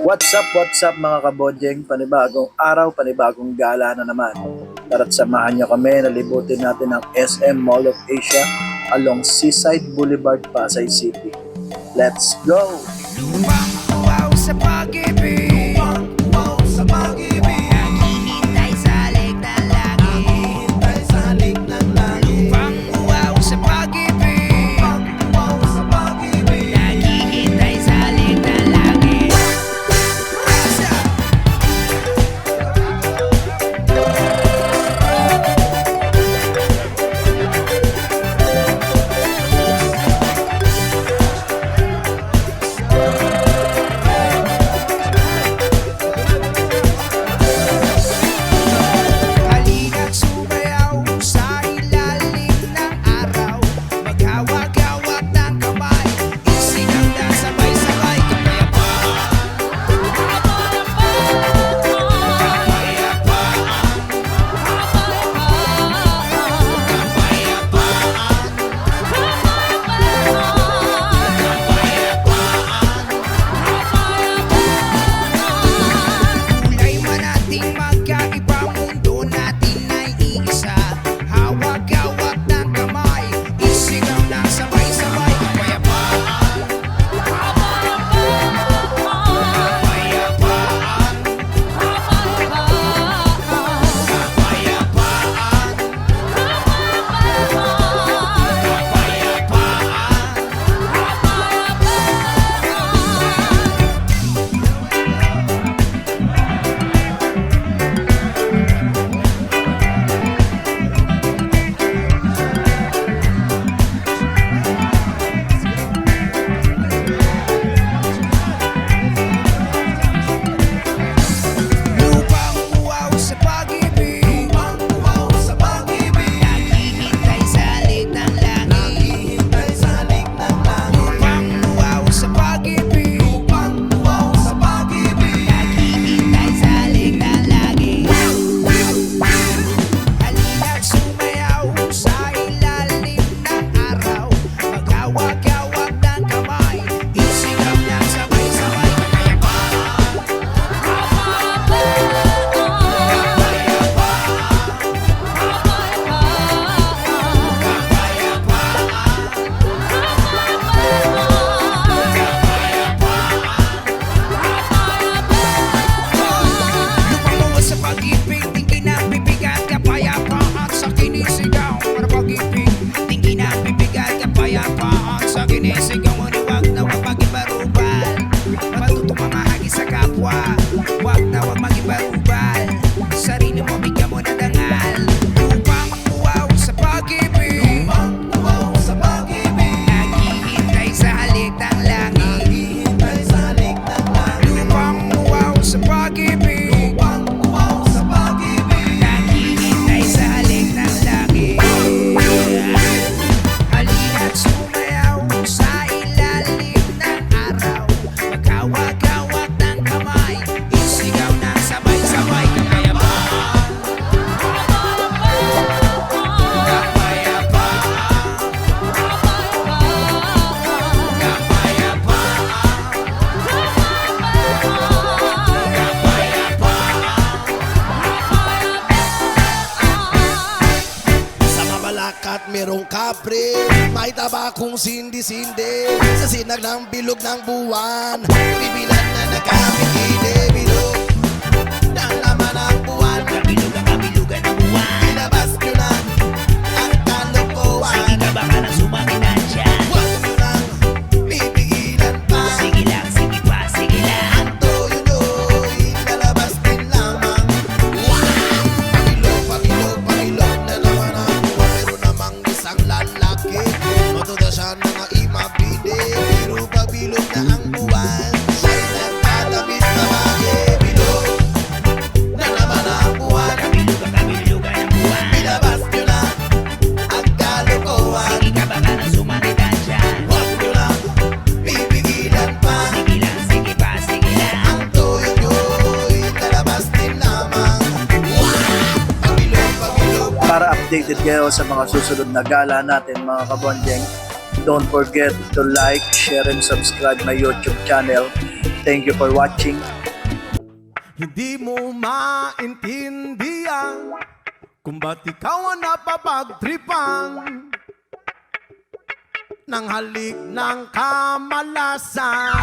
What's up mga kabodjeng? Panibagong araw, panibagong gala na naman. Tara't samahan nyo kami na libutin natin ang SM Mall of Asia along Seaside Boulevard, Pasay City. Let's go! Lupang uwaw sa pag-ibig, uwaw sa pag-ibig. Naghihintay sa lig ng langit, naghihintay sa lig ng langit. Lupang uwaw sa pag-ibig, uwaw sa pag-ibig. Naghihintay sa lig ng langit. Rasa! Halina't sumayaw sa ilalim ng araw. Maghawak-hawak ng kamay, isigaw na sabay-sabay. Kulay man nating magkaiba, mundo natin ay iisa. Hawak-hawak ng kamay, isigaw na sabay-sabay. Kapayapaan, lupang uwaw sa pag-ibig, uwaw sa pag-ibig. Naghihintay sa lig ng langit, naghihintay sa lig ng langit. Lupang uwaw sa pag-ibig, uwaw sa pag-ibig. Naghihintay sa lig ng langit. Halina't sumayaw sa ilalim ng araw. Maghawak-hawak ng kamay, isigaw na sabay-sabay. Lupang uwaw sa pag-ibig, tingin na bibigat, kapayapaan sa kinisigaw. Para pag-ibig, tingin na bibigat, kapayapaan sa kinisigaw. Huwag na huwag mag-ibarubal, matutong mamahagi sa kapwa. Huwag na huwag mag-ibarubal, sarili mo bigyan mo na dangal. Lupang uwaw sa pag-ibig, uwaw sa pag-ibig. Naghihintay sa halik ng langit, naghihintay sa halik ng langit. Lupang uwaw sa pag-ibig, uwaw sa pag-ibig. Naghihintay sa halik ng langit. Halina't sumayaw sa ilalim ng araw. Maghawak-hawak ng kamay, isigaw na sabay-sabay. Kapayapaan, Sa mabalakat merong kapre, may tabakong sindi-sindi. Sa sinag ng bilog ng buwan, bibilan na nakapikide bilog ng laman ng buwan. kabilugan ng buwan. Ilabas nyo na ang kalokohan. Sige ka baka nang sumangit na dyan. Huwag nyo nang pipigilan pa. Sige lang, sige pa, sige lang. Ang toyo nyo'y lalabas din lamang. Pangilog na naman ang buwan. Meron namang isang lalaki, matuda siya na nga imabide. Pero pabilog na ang buwan, siya'y nagtatabis na bae. Bilog na naman ang buwan. Kabilugan ng buwan. Ilabas nyo na ang kalokohan. Sige ka baka nang sumangit na dyan. Huwag nyo lang pipigilan pa. Sige lang, sige pa, sige lang. Ang toyo nyo'y lalabas din lamang. Pagilog. Para updated kayo sa mga susunod na gala natin mga kabonjeng, don't forget to like, share, and subscribe my YouTube channel. Thank you for watching. Hindi mo maintindihan kung ba't ikaw ang napapagtripan ng halik ng kamalasan.